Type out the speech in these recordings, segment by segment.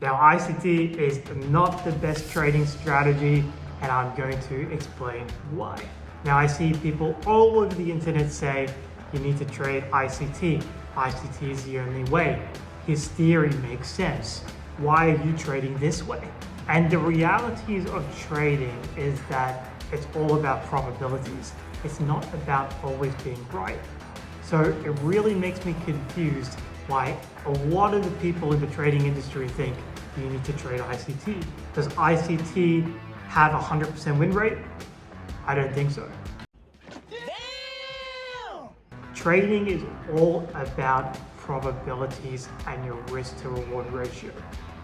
Now, ICT is not the best trading strategy, and I'm going to explain why. Now, I see people all over the internet say you need to trade ICT. ICT is the only way. His theory makes sense. Why are you trading this way? And the realities of trading is that it's all about probabilities. It's not about always being right. So it really makes me confused why a lot of the people in the trading industry think you need to trade ICT. Does ICT have a 100% win rate? I don't think so. Damn! Trading is all about probabilities and your risk to reward ratio.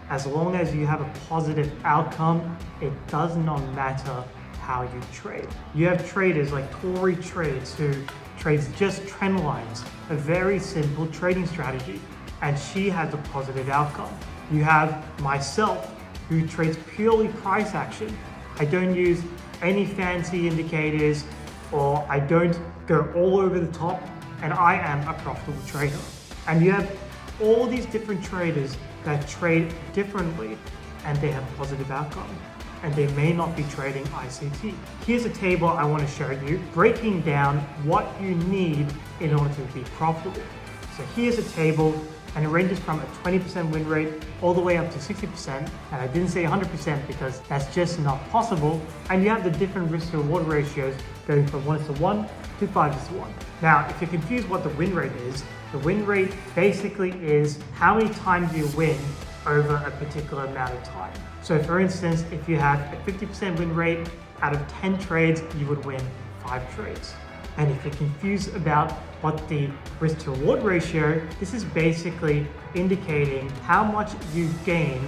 As long as you have a positive outcome, it does not matter how you trade. You have traders like Tori Trades who trades just trend lines, a very simple trading strategy, and she has a positive outcome. You have myself who trades purely price action. I don't use any fancy indicators or I don't go all over the top, and I am a profitable trader. And you have all these different traders that trade differently and they have a positive outcome, and they may not be trading ICT. Here's a table I want to show you breaking down what you need in order to be profitable. So here's a table, and it ranges from a 20% win rate all the way up to 60%. And I didn't say 100% because that's just not possible. And you have the different risk to reward ratios going from 1:1 to 5:1. Now, if you're confused what the win rate is, the win rate basically is how many times you win over a particular amount of time. So for instance, if you have a 50% win rate, out of 10 trades, you would win 5 trades. And if you're confused about what the risk to reward ratio, this is basically indicating how much you gain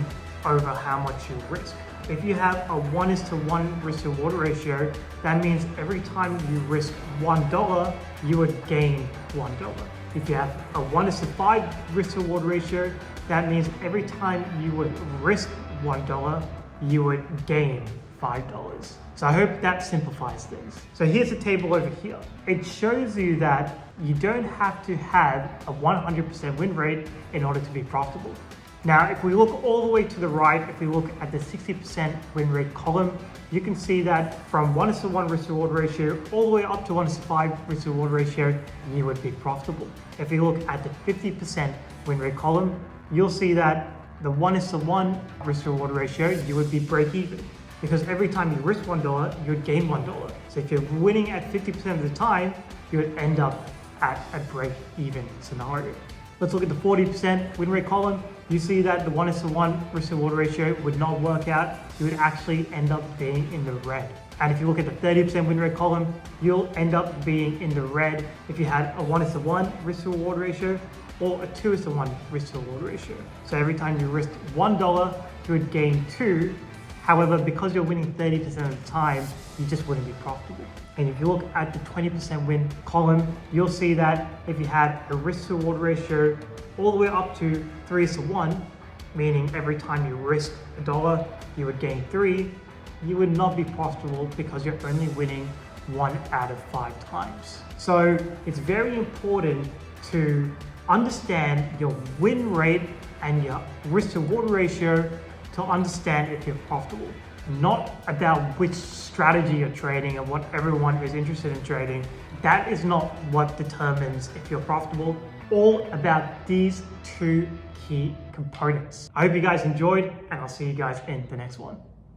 over how much you risk. If you have a 1:1 risk to reward ratio, that means every time you risk $1, you would gain $1. If you have a 1:5 risk to reward ratio, that means every time you would risk $1, you would gain $5. So I hope that simplifies things. So here's a table over here. It shows you that you don't have to have a 100% win rate in order to be profitable. Now, if we look all the way to the right, if we look at the 60% win rate column, you can see that from 1:1 risk to reward ratio all the way up to 1:5 risk to reward ratio, you would be profitable. If you look at the 50% win rate column, you'll see that the 1:1 risk to reward ratio, you would be break even. Because every time you risk $1, you would gain $1. So if you're winning at 50% of the time, you would end up at a break-even scenario. Let's look at the 40% win rate column. You see that the 1:1 risk to reward ratio would not work out. You would actually end up being in the red. And if you look at the 30% win rate column, you'll end up being in the red if you had a 1:1 risk to reward ratio or a 2:1 risk to reward ratio. So every time you risked $1, you would gain 2. However, because you're winning 30% of the time, you just wouldn't be profitable. And if you look at the 20% win column, you'll see that if you had a risk to reward ratio all the way up to 3:1, meaning every time you risk $1, you would gain 3, you would not be profitable because you're only winning 1 out of 5 times. So it's very important to understand your win rate and your risk to reward ratio to understand if you're profitable. Not about which strategy you're trading and what everyone is interested in trading. That is not what determines if you're profitable. All about these 2 key components. I hope you guys enjoyed, and I'll see you guys in the next one.